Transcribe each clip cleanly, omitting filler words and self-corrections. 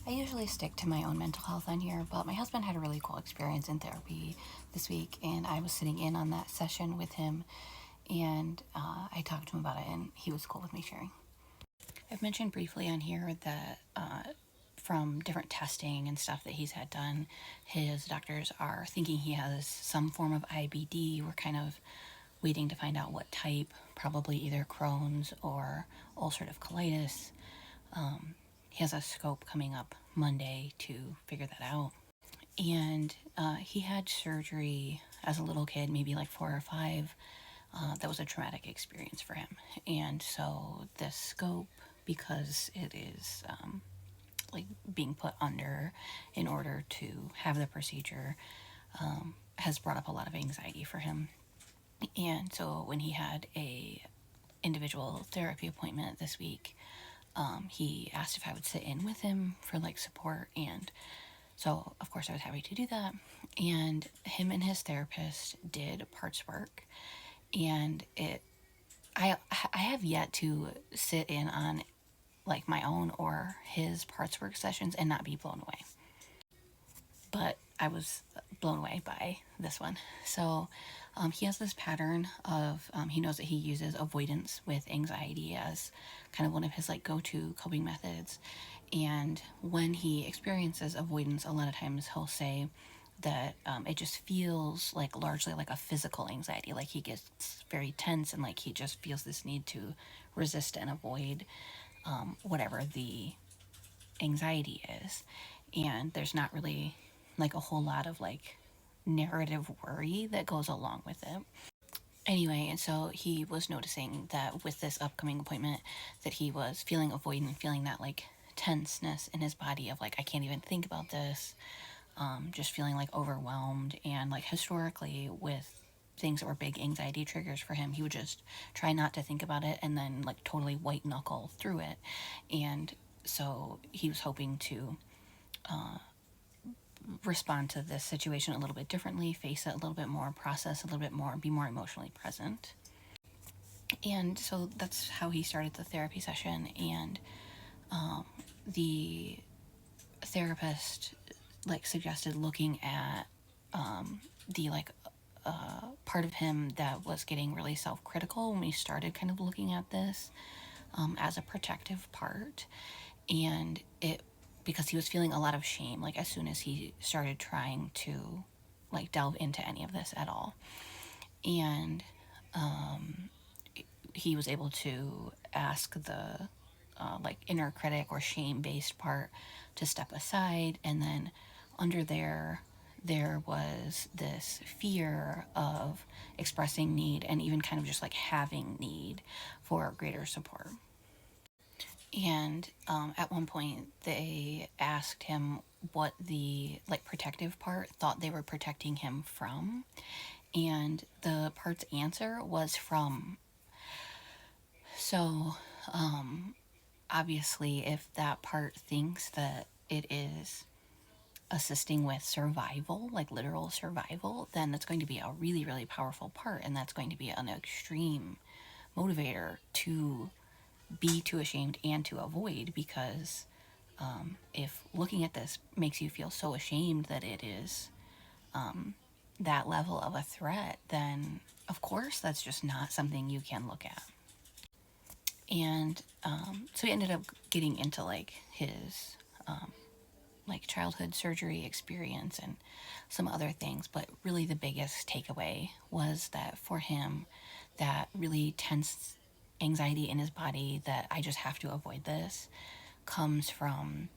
I usually stick to my own mental health on here, but my husband had a really cool experience in therapy this week, and I was sitting in on that session with him, and I talked to him about it, and he was cool with me sharing. I've mentioned briefly on here that from different testing and stuff that he's had done, his doctors are thinking he has some form of IBD. We're kind of waiting to find out what type, probably either Crohn's or ulcerative colitis. He has a scope coming up Monday to figure that out. And he had surgery as a little kid, maybe like 4 or 5. That was a traumatic experience for him. And so this scope, because it is like being put under in order to have the procedure, has brought up a lot of anxiety for him. And so when he had a individual therapy appointment this week, he asked if I would sit in with him for like support, and so of course I was happy to do that. And him and his therapist did parts work, and I have yet to sit in on like my own or his parts work sessions and not be blown away. But I was blown away by this one. So he has this pattern of he knows that he uses avoidance with anxiety as kind of one of his like go-to coping methods. And when he experiences avoidance, a lot of times he'll say that it just feels like largely like a physical anxiety, like he gets very tense and like he just feels this need to resist and avoid whatever the anxiety is. And there's not really like a whole lot of like narrative worry that goes along with it. Anyway, and so he was noticing that with this upcoming appointment that he was feeling avoidant, feeling that like tenseness in his body of like I can't even think about this, just feeling like overwhelmed. And like historically with things that were big anxiety triggers for him, he would just try not to think about it and then like totally white knuckle through it. And so he was hoping to respond to this situation a little bit differently, face it a little bit more, process a little bit more, be more emotionally present. And so that's how he started the therapy session. And the therapist like suggested looking at the like part of him that was getting really self-critical when we started kind of looking at this as a protective part. And it, because he was feeling a lot of shame like as soon as he started trying to like delve into any of this at all. And he was able to ask the like inner critic or shame based part to step aside, and then under there was this fear of expressing need and even kind of just like having need for greater support. And at one point they asked him what the like protective part thought they were protecting him from, and the part's answer was from. So obviously if that part thinks that it is assisting with survival, like literal survival, then that's going to be a really, really powerful part. And that's going to be an extreme motivator to be too ashamed and to avoid. Because if looking at this makes you feel so ashamed that it is that level of a threat, then of course that's just not something you can look at. And so he ended up getting into like his like childhood surgery experience and some other things, but really the biggest takeaway was that for him, that really tense anxiety in his body that I just have to avoid this comes from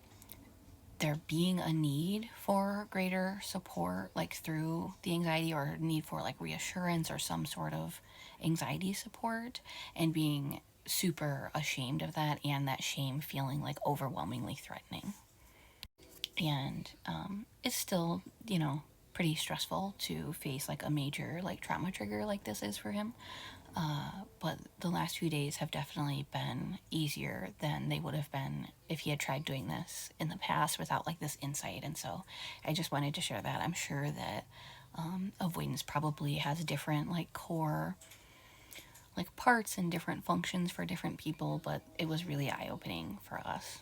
there being a need for greater support, like through the anxiety, or need for like reassurance or some sort of anxiety support, and being super ashamed of that, and that shame feeling like overwhelmingly threatening. And it's still, pretty stressful to face like a major like trauma trigger like this is for him. But the last few days have definitely been easier than they would have been if he had tried doing this in the past without like this insight. And so I just wanted to share that. I'm sure that avoidance probably has different like core like parts and different functions for different people, but it was really eye-opening for us.